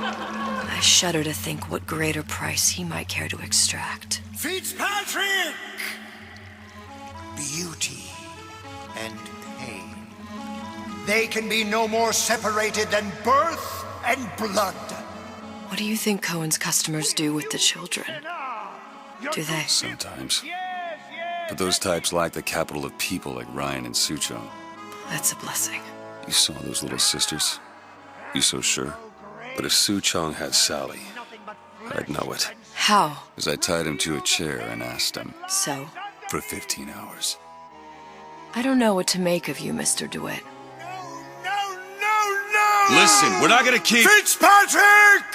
I shudder to think what greater price he might care to extract. Fitzpatrick! Beauty and pain. They can be no more separated than birth and blood. What do you think Cohen's customers do with the children? Do they? Sometimes. But those types lack the capital of people like Ryan and Suchong. That's a blessing. You saw those little sisters? You so sure? But if Suchong had Sally, I'd know it. How? As I tied him to a chair and asked him. So? For 15 hours. I don't know what to make of you, Mr. DeWitt. No! Listen, we're not gonna keep... Fitzpatrick!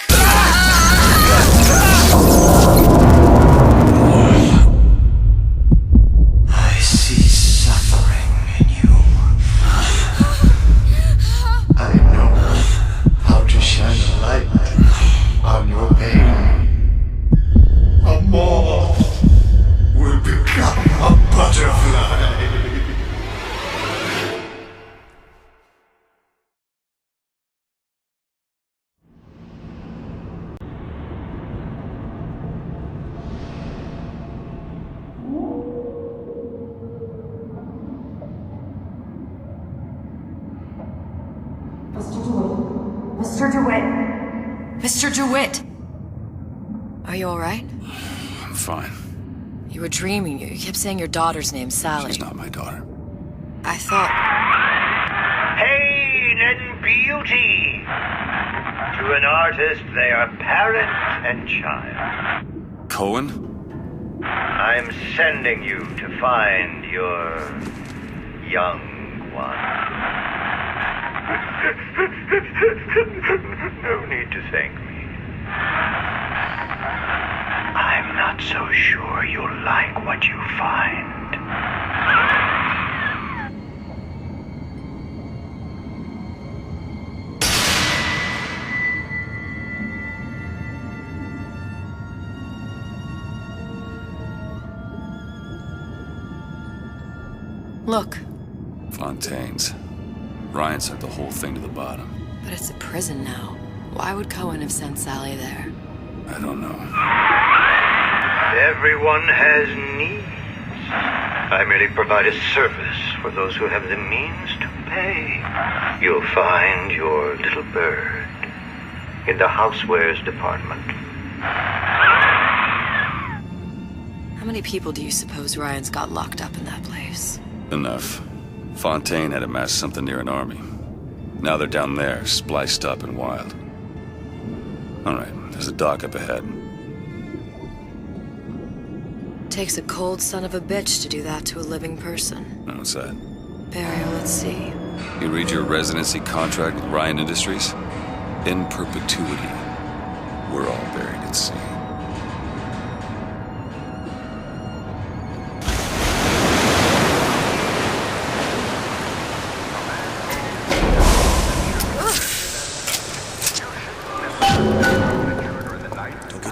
I see suffering in you. I know how to shine a light on your pain. A moth will become a butterfly. Mr. DeWitt! Mr. DeWitt! Are you alright? I'm fine. You were dreaming. You kept saying your daughter's name, Sally. She's not my daughter. I thought... Pain and beauty. To an artist, they are parent and child. Cohen? I'm sending you to find your young one. No need to thank me. I'm not so sure you'll like what you find. Look. Fontaine's. Ryan sent the whole thing to the bottom. But it's a prison now. Why would Cohen have sent Sally there? I don't know. Everyone has needs. I merely provide a service for those who have the means to pay. You'll find your little bird in the housewares department. How many people do you suppose Ryan's got locked up in that place? Enough. Fontaine had amassed something near an army. Now they're down there, spliced up and wild. Alright, there's a dock up ahead. Takes a cold son of a bitch to do that to a living person. What's that? Barry, let's see. You read your residency contract with Ryan Industries? In perpetuity, we're all buried at sea.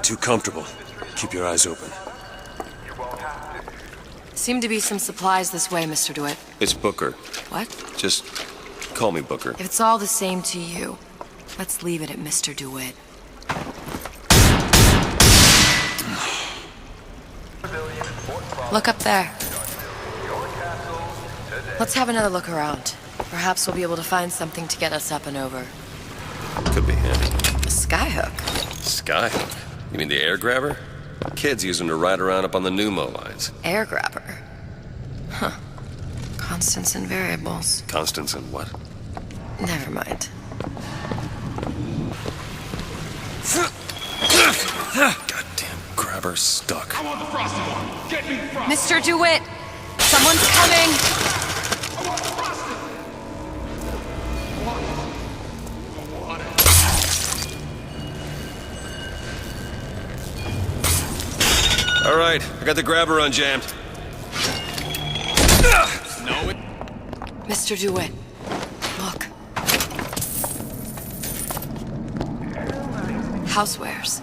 Too comfortable. Keep your eyes open. Seem to be some supplies this way, Mr. DeWitt. It's Booker. What? Just call me Booker. If it's all the same to you, let's leave it at Mr. DeWitt. Look up there. Let's have another look around. Perhaps we'll be able to find something to get us up and over. Could be handy. A skyhook. Skyhook? You mean the air grabber? Kids use them to ride around up on the pneumo lines. Air grabber. Huh. Constants and variables. Constants and what? Never mind. Goddamn grabber stuck. I want the frosty one. Get me frosty. Mr. DeWitt! Someone's coming! I want the frosty. I want it. All right, I got the grabber unjammed. No, it. Mr. DeWitt, look. Housewares.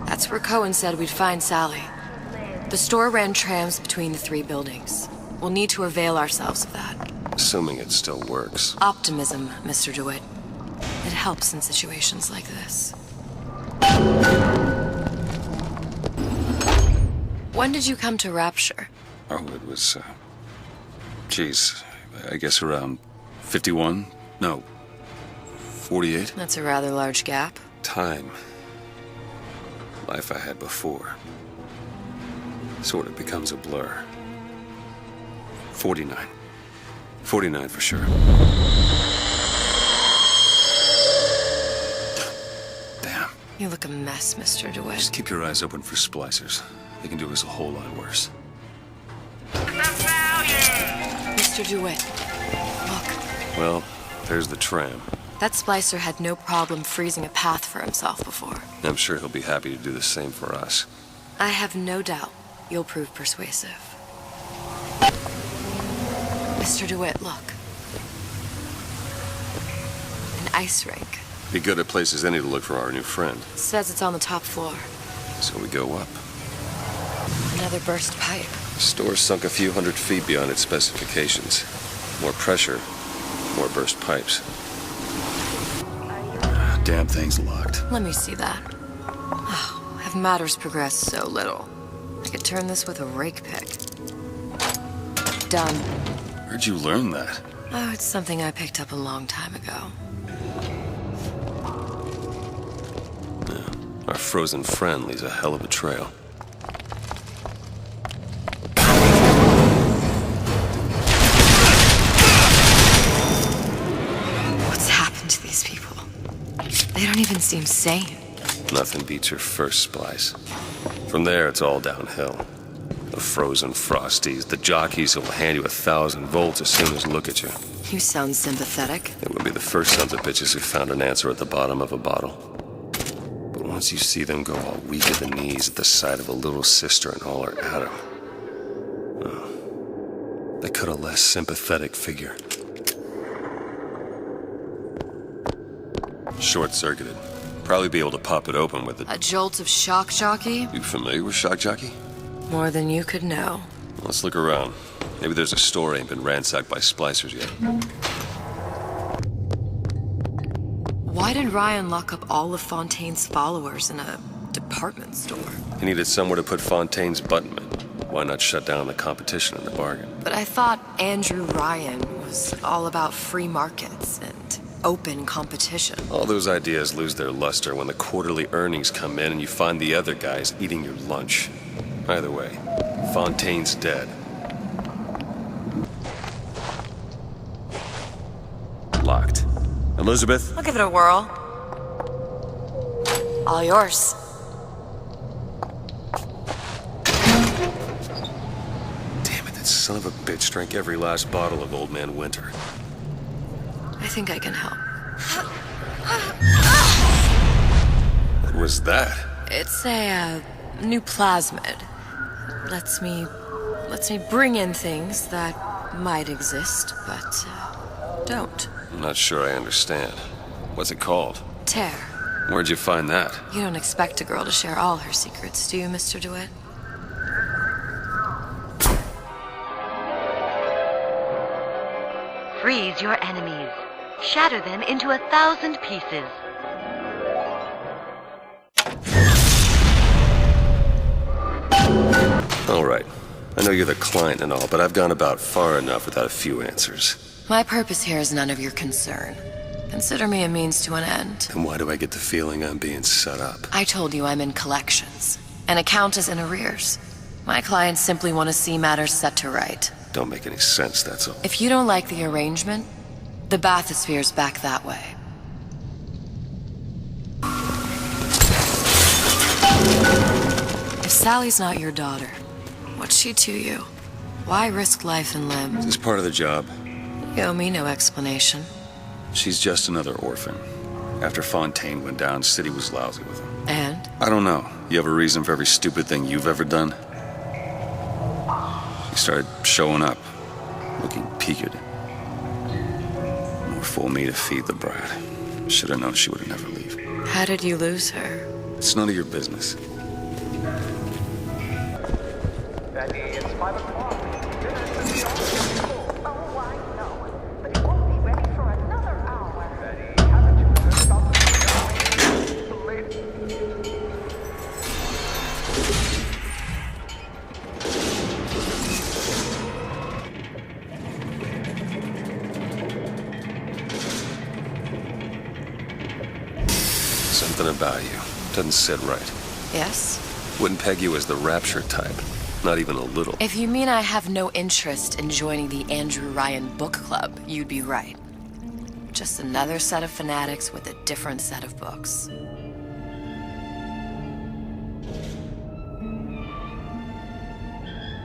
That's where Cohen said we'd find Sally. The store ran trams between the three buildings. We'll need to avail ourselves of that. Assuming it still works. Optimism, Mr. DeWitt. It helps in situations like this. When did you come to Rapture? Oh, it was, geez, I guess around 51? No, 48? That's a rather large gap. Time. Life I had before. Sort of becomes a blur. 49. 49 for sure. Damn. You look a mess, Mr. DeWitt. Just keep your eyes open for splicers. They can do us a whole lot worse. Mr. DeWitt, look. Well, there's the tram. That splicer had no problem freezing a path for himself before. I'm sure he'll be happy to do the same for us. I have no doubt you'll prove persuasive. Mr. DeWitt, look. An ice rink. Be good at places any to look for our new friend. Says it's on the top floor. So we go up. Another burst pipe. The store sunk a few hundred feet beyond its specifications. More pressure, more burst pipes. Damn thing's locked. Let me see that. Oh, have matters progressed so little? I could turn this with a rake pick. Done. Where'd you learn that? Oh, it's something I picked up a long time ago. Our frozen friend leaves a hell of a trail. What's happened to these people? They don't even seem sane. Nothing beats your first splice. From there, it's all downhill. The frozen frosties, the jockeys who will hand you 1,000 volts as soon as look at you. You sound sympathetic. They would be the first sons of bitches who found an answer at the bottom of a bottle. But once you see them go all weak at the knees at the sight of a little sister and all her atom, they cut a less sympathetic figure. Short-circuited. Probably be able to pop it open with A jolt of shock jockey? You familiar with shock jockey? More than you could know. Let's look around. Maybe there's a store ain't been ransacked by splicers yet. Why did Ryan lock up all of Fontaine's followers in a department store? He needed somewhere to put Fontaine's buttonmen. Why not shut down the competition in the bargain? But I thought Andrew Ryan was all about free markets and open competition. All those ideas lose their luster when the quarterly earnings come in and you find the other guys eating your lunch. Either way, Fontaine's dead. Locked. Elizabeth? I'll give it a whirl. All yours. Damn it, that son of a bitch drank every last bottle of Old Man Winter. I think I can help. What was that? It's a new plasmid. Lets me bring in things that might exist, but don't. I'm not sure I understand. What's it called? Tear. Where'd you find that? You don't expect a girl to share all her secrets, do you, Mr. DeWitt? Freeze your enemies. Shatter them into 1,000 pieces. All right. I know you're the client and all, but I've gone about far enough without a few answers. My purpose here is none of your concern. Consider me a means to an end. Then why do I get the feeling I'm being set up? I told you I'm in collections. An account is in arrears. My clients simply want to see matters set to right. Don't make any sense, that's all. If you don't like the arrangement, the bathysphere's back that way. If Sally's not your daughter, what's she to you? Why risk life and limb? This is part of the job. You owe me no explanation. She's just another orphan. After Fontaine went down, City was lousy with him. And? I don't know. You have a reason for every stupid thing you've ever done? She started showing up, looking peaked. More fool me to feed the brat. Should have known she would never leave. How did you lose her? It's none of your business. Daddy, it's 5 o'clock. Dinner's in the office. Oh, I know. But it won't be ready for another hour. Daddy, haven't you heard about the Something about you doesn't sit right. Yes? Wouldn't peg you as the rapture type. Not even a little. If you mean I have no interest in joining the Andrew Ryan Book Club, you'd be right. Just another set of fanatics with a different set of books.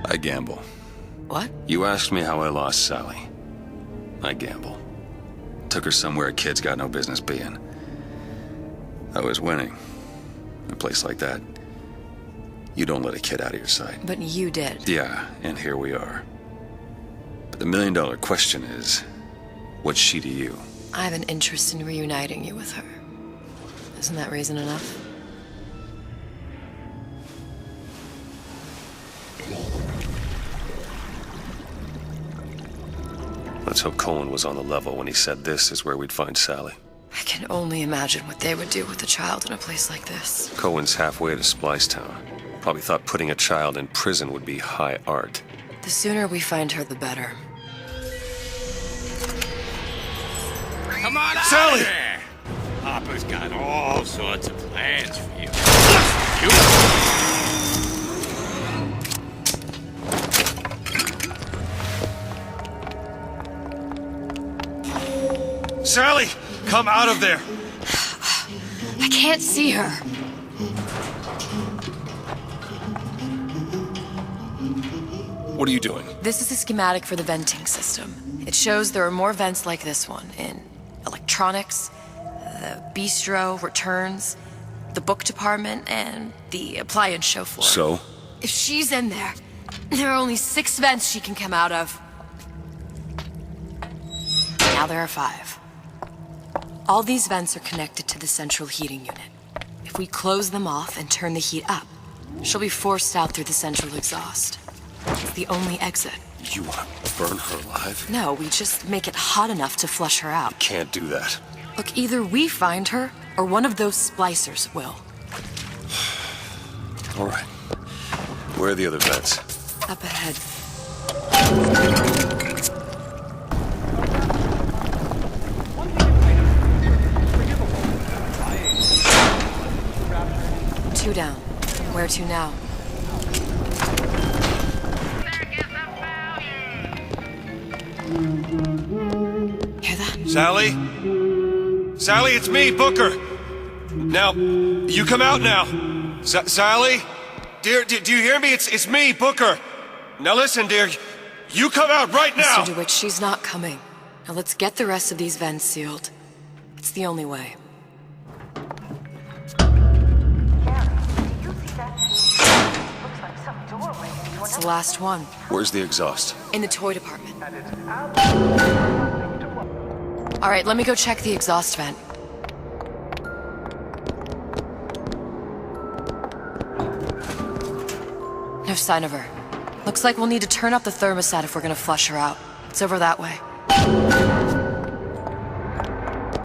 I gamble. What? You asked me how I lost Sally. I gamble. Took her somewhere a kid's got no business being. I was winning. In a place like that, you don't let a kid out of your sight. But you did. Yeah, and here we are. But the million-dollar question is, what's she to you? I have an interest in reuniting you with her. Isn't that reason enough? Let's hope Cohen was on the level when he said this is where we'd find Sally. I can only imagine what they would do with a child in a place like this. Cohen's halfway to Splicetown. Probably thought putting a child in prison would be high art. The sooner we find her, the better. Come on out Sally! of there! Hopper's got all sorts of plans for you. Sally! Come out of there! I can't see her. What are you doing? This is a schematic for the venting system. It shows there are more vents like this one in electronics, the bistro, returns, the book department, and the appliance show floor. So? If she's in there, there are only 6 vents she can come out of. Now there are 5. All these vents are connected to the central heating unit. If we close them off and turn the heat up, she'll be forced out through the central exhaust. It's the only exit. You want to burn her alive? No, we just make it hot enough to flush her out. Can't do that. Look, either we find her, or one of those splicers will. All right. Where are the other vents? Up ahead. Two down. Where to now? Hear that? Sally? Sally, it's me, Booker! Now, you come out now. Sally? Dear, do you hear me? It's me, Booker. Now listen, dear. You come out right now! Mr. DeWitt, she's not coming. Now let's get the rest of these vents sealed. It's the only way. It's the last one. Where's the exhaust? In the toy department. All right, let me go check the exhaust vent. No sign of her. Looks like we'll need to turn up the thermostat if we're gonna flush her out. It's over that way.